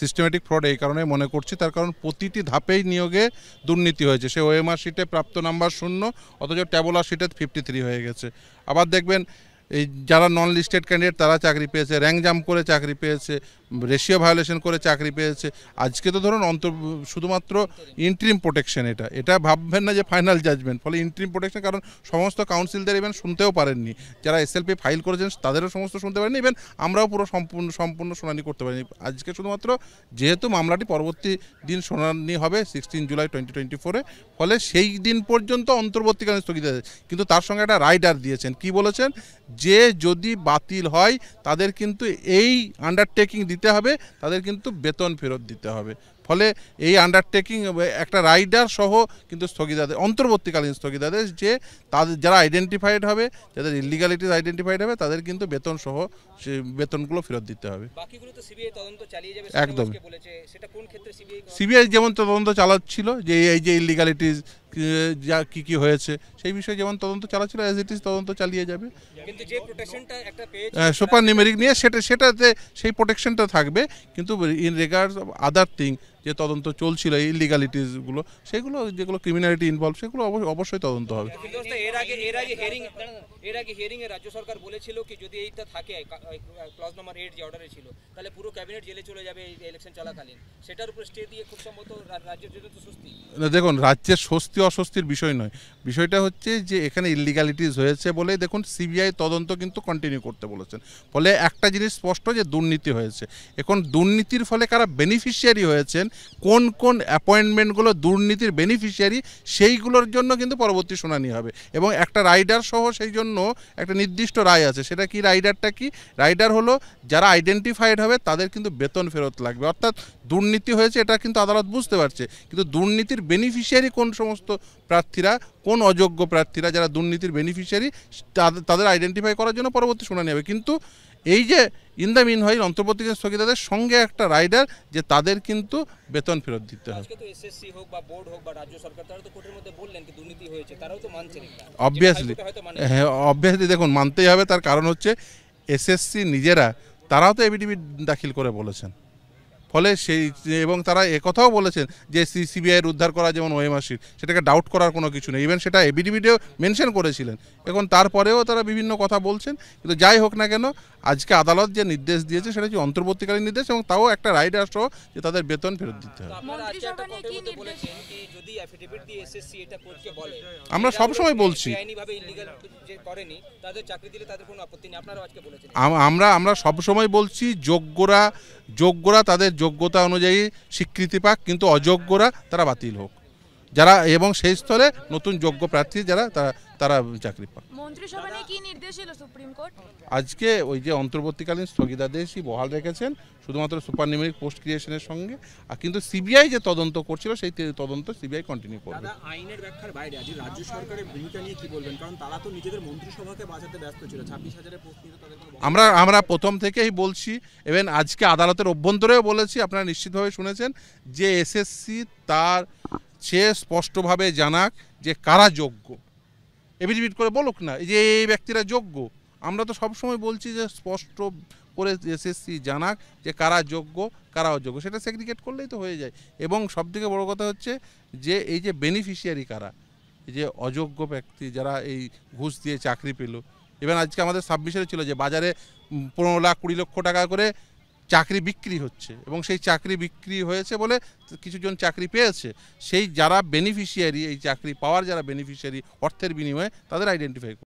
Systematic fraud এই কারণে মনে করছি, তার কারণ প্রতিটি ধাপেই নিয়োগে দুর্নীতি হয়েছে। সে ওএমআর শিটে প্রাপ্ত নাম্বার 0, অথচ ট্যাবুলার শিটে 53 হয়ে গেছে। আবার দেখবেন এই যারা নন লিস্টেড ক্যান্ডিডেট তারা চাকরি পেয়েছে, র্যাঙ্ক জাম্প করে চাকরি পেয়েছে, রেশিও ভায়োলেশন করে চাকরি পেয়েছে। আজকে তো ধরুন শুধুমাত্র ইন্ট্রিম প্রোটেকশন, এটা ভাববেন না যে ফাইনাল জাজমেন্ট, ফলে ইন্ট্রিম প্রোটেকশন, কারণ সমস্ত কাউন্সিলদের ইভেন শুনতেও পারেননি, যারা এসএলপি ফাইল করেছেন তাদেরও সমস্ত শুনতে পারেননি, ইভেন আমরাও পুরো সম্পূর্ণ শুনানি করতে পারিনি। আজকে শুধুমাত্র যেহেতু মামলাটি পরবর্তী দিন শুনানি হবে 16 জুলাই 2024-এ, ফলে সেই দিন পর্যন্ত অন্তর্বর্তীকালীন স্থগিতাদেশ। কিন্তু তার সঙ্গে একটা রাইডার দিয়েছেন, কি বলেছেন, যে যদি বাতিল হয় তাদের কিন্তু এই আন্ডারটেকিং দিতে হবে, তাদের কিন্তু বেতন ফেরত দিতে হবে। ফলে এই আন্ডারটেকিং একটা রাইডার সহ কিন্তু স্থগিতাদেশ, অন্তর্বর্তীকালীন স্থগিতাদেশ, যে তাদের যারা আইডেন্টিফাইড হবে, যাদের ইলিগালিটিস আইডেন্টিফাইড হবে, তাদের কিন্তু বেতন সহ সে বেতনগুলো ফেরত দিতে হবে। একদম সিবিআই যেমন তদন্ত চালাচ্ছিল যে এই যে ইলিগালিটিস যা কি হয়েছে সেই বিষয়ে যেমন তদন্ত চালাচ্ছিল, অ্যাজ ইট ইজ তদন্ত চালিয়ে যাবে। সুপার নিউমেরিক নিয়ে সেটাতে সেই প্রোটেকশনটা থাকবে, কিন্তু in regards of other thing যে তদন্ত চলছিল ইলিগালিটিসগুলো, সেগুলো যেগুলো ক্রিমিনালিটি ইনভলভ, সেগুলো অবশ্যই তদন্ত হবে। এর আগে হিয়ারিং এ রাজ্য সরকার বলেছিল কি যদি এইটা থাকে ক্লজ নাম্বার 8 যে অর্ডারে ছিল, তাহলে পুরো ক্যাবিনেট জেলে চলে যাবে এই ইলেকশন চলাকালীন। সেটার উপর স্টে দিয়ে খুব সম্ভবত রাজ্যের জন্য তো স্বস্তি। দেখুন, রাজ্যের স্বস্তি অস্বস্তির বিষয় নয়, বিষয়টা হচ্ছে যে এখানে ইলিগালিটিস হয়েছে বলেই দেখুন সিবিআই তদন্ত কিন্তু কন্টিনিউ করতে বলেছেন। ফলে একটা জিনিস স্পষ্ট যে দুর্নীতি হয়েছে। এখন দুর্নীতির ফলে কারা বেনিফিশিয়ারি হয়েছেন, কোন কোন অ্যাপয়েন্টমেন্টগুলো দুর্নীতির বেনিফিশিয়ারি, সেইগুলোর জন্য কিন্তু পরবর্তী শুনানি হবে, এবং একটা রাইডার সহ সেই জন্য একটা নির্দিষ্ট রায় আছে। সেটা কি, রাইডারটা কি, রাইডার হলো যারা আইডেন্টিফাইড হবে তাদের কিন্তু বেতন ফেরত লাগবে। অর্থাৎ দুর্নীতি হয়েছে এটা কিন্তু আদালত বুঝতে পারছে, কিন্তু দুর্নীতির বেনিফিশিয়ারি কোন সমস্ত প্রার্থীরা, কোন অযোগ্য প্রার্থীরা যারা দুর্নীতির বেনিফিশিয়ারি, তাদের আইডেন্টিফাই করার জন্য পরবর্তী শুনানি হবে। কিন্তু এই যে ইন দ্য মিন হয় অন্তর্বর্তীকালীন স্থগিতাদেশের সঙ্গে একটা রাইডার, যে তাদের কিন্তু বেতন ফেরত দিতে হবে। আজকে তো এসএসসি হোক বা বোর্ড হোক বা রাজ্য সরকার, তারা তো কোর্টের মধ্যে বললেন কি দুর্নীতি হয়েছে, তারাও তো মানছেন এটা। অবভিয়াসলি দেখুন, মানতেই হবে। তার কারণ হচ্ছে এসএসসি নিজেরা, তারাও তো এফিডেভিট দাখিল করে বলেছেন। ফলে সেই, এবং তারা একথাও বলেছেন যে সিবিআইয়ের উদ্ধার করা যেমন ওএমআর শিট, সেটাকে ডাউট করার কোনো কিছু নেই, ইভেন সেটা এফিডেভিটেও মেনশন করেছিলেন। এখন তারপরেও তারা বিভিন্ন কথা বলছেন। কিন্তু যাই হোক না কেন, আজকে আদালত যে নির্দেশ দিয়েছে সেটা হচ্ছে অন্তর্বর্তীকালীন নির্দেশ, এবং তাও একটা রাইডার সহ যে তাদের বেতন ফেরত দিতে হবে। আমরা সবসময় বলছি, আমরা সবসময় বলছি যোগ্যরা তাদের যোগ্যতা অনুযায়ী স্বীকৃতি পাক, কিন্তু অযোগ্যরা তারা বাতিল হোক, যারা, এবং সেই স্থলে নতুন যোগ্য প্রার্থী যারা তারা চাকরি পাক। মন্ত্রিসভা নিয়ে কি নির্দেশ এলো সুপ্রিম কোর্ট? আজকে ওই যে অন্তর্বর্তীকালীন স্থগিতাদেশই বহাল রেখেছেন শুধুমাত্র সুপার নিউমেরিক পোস্ট ক্রিয়েশনের সঙ্গে, আর কিন্তু সিবিআই যে তদন্ত করছিল সেই তদন্ত সিবিআই কন্টিনিউ করবে। আইনের ব্যাখ্যার বাইরে আজ রাজ্য সরকারের ভূমিকা নিয়ে কি বলবেন, কারণ তারা তো নিজেদের মন্ত্রিসভাকে বাঁচাতে ব্যস্ত ছিল। 26,000 পোস্ট নিয়ে তাদের আমরা প্রথম থেকেই বলছি, এবং আজকে আদালতের অভ্যন্তরেও বলেছি, আপনারা নিশ্চিতভাবে শুনেছেন, যে এসএসসি তার সে স্পষ্টভাবে জানাক যে কারা যোগ্য, এফিডেভিট করে বলুক না যে এই ব্যক্তিরা যোগ্য। আমরা তো সবসময় বলছি যে স্পষ্ট করে এসএসসি জানাক যে কারা যোগ্য কারা অযোগ্য, সেটা সেগ্রিগেট করলেই তো হয়ে যায়। এবং সবথেকে বড় কথা হচ্ছে যে এই যে বেনিফিশিয়ারি কারা, এই যে অযোগ্য ব্যক্তি যারা এই ঘুষ দিয়ে চাকরি পেল। এবার আজকে আমাদের 26-এ ছিল যে বাজারে 15 লাখ 20 লক্ষ টাকা করে চাকরি বিক্রি হচ্ছে, এবং সেই চাকরি বিক্রি হয়েছে বলে কিছুজন চাকরি পেয়েছে। সেই যারা বেনিফিশিয়ারি, এই চাকরি পাওয়ার যারা বেনিফিশিয়ারি অর্থের বিনিময়ে, তাদের আইডেন্টিফাই